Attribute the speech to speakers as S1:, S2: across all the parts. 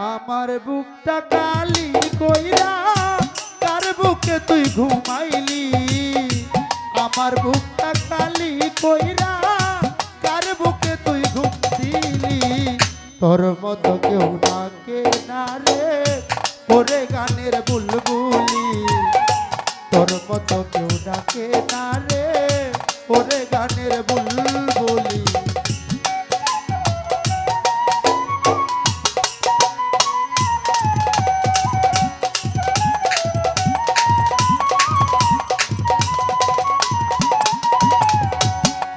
S1: আমার বুকটা কালি কইরা কার বুকে তুই ঘুমাইলি আমার বুকটা কালি কইরা কার বুকে তুই ঘুম দিলি তোর মতো কেউ ডাকে না রে ওরে গানের বুলবুলি তোর মতো কেউ ডাকে না রে ওরে গানের বুলবুলি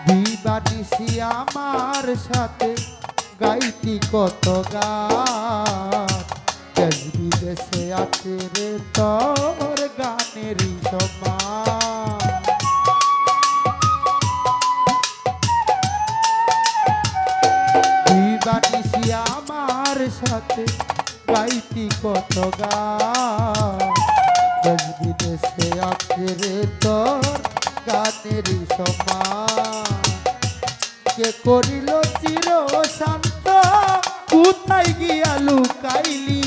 S1: দিবানিশি আমার সাথে গাইতি কত গান দেশ বিদেশে আছে রে তোর গানেরই সমান দিবানিশি আমার সাথে গাইতি কত গান দেশ বিদেশে আছে রে তোর গানেরই সমান কে করিল চির শান্ত কোথায় গিয়া লুকাইলি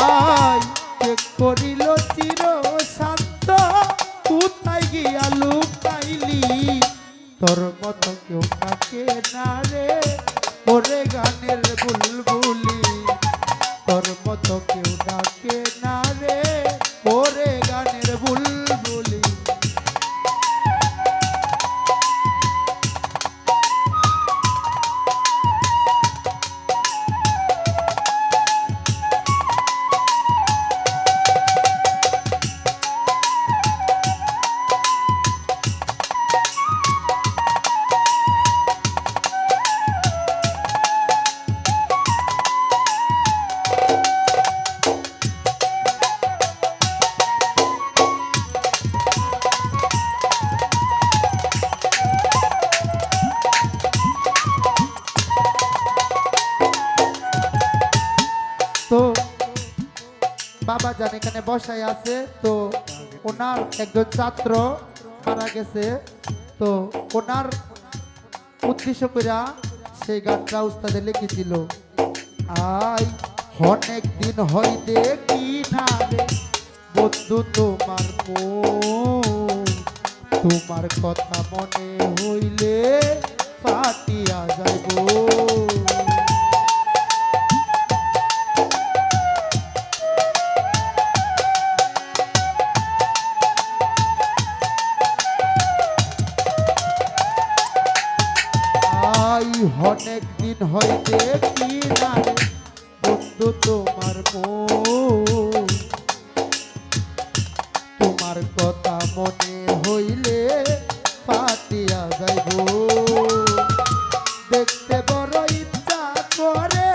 S1: আয় কে করিল চির শান্ত কোথায় গিয়া লুকাইলি তোর মতো কেউ থাকে না রে ওরে গানের বুলবুলি তোর মতো কেউ ডাকে না রে ওরে গানের বুলবুলি তো বাবা জান এখানে বসায় আছে তো ওনার একজন ছাত্র মারা গেছে তো ওনার উদ্দেশ্য কইরা সেই গানটা উস্তাদে লিখেছিল আই অনেক দিন হয় দেখি না রে বন্ধু তোমার তোমার কথা মনে হইলে ফাটিয়া যাইব অনেক দিন হয় দেখি না রে বন্ধু তোমার তোমার কথা মনে হইলে পাতিয়া যাইব দেখতে বড় ইচ্ছা করে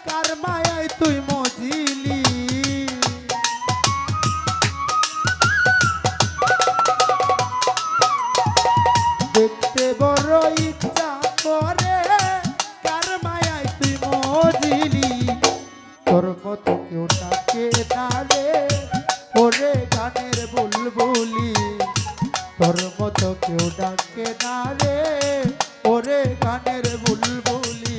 S1: কার মায়ায় তুই মজিলি দেখতে বড় ইচ্ছা করে কার মায়ায় তুই মজিলি তোর মতো কেউ ডাকে না রে ওরে গানের বুলবুলি তোর মতো কেউ ডাকে না রে ওরে গানের বুলবুলি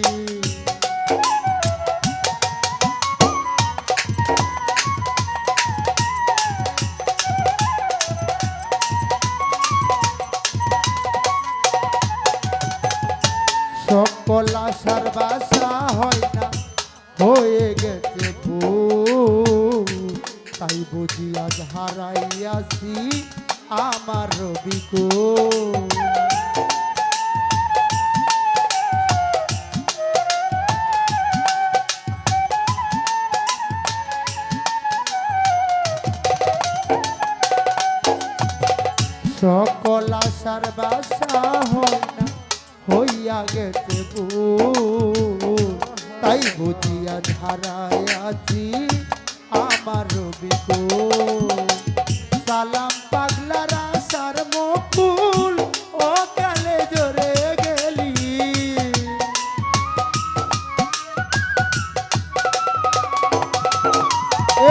S1: সকল আশার বাসা হয় না হয়ে গেছে ভুল তাই বুঝি আজ হারাইয়াছি আমার রবিকো সকল আশার বাসা হয় না হইয়া গেছে ভুল তাই বুঝিয়া ধারায় আছি আমার রবিকো সালাম পাগলার আশার মুকুল ও কালে জোরে গেলি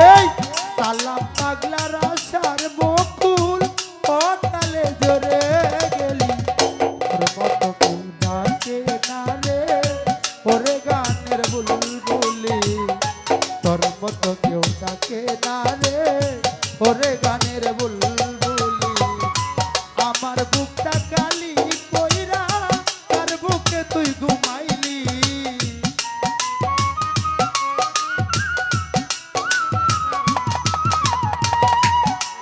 S1: এই সালাম পাগলার আশার মুকুল ও কালে জোরে গেলি তোর মতো বুকটা কালি কইরা কার বুকে তুই ঘুমাইলি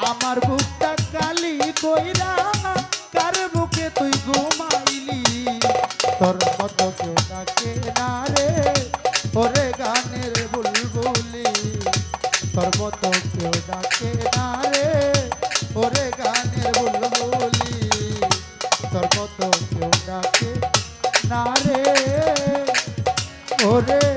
S1: আমার বুকটা কালি কইরা কার বুকে তুই ঘুমাইলি তোর মতো কেউ ডাকে না রে ওরে গানের বুলবুলি তোর মতো কেউ ডাকে না রে ওরে গানের বুলবুলি তোর মতো কেউ ডাকে না রে ওরে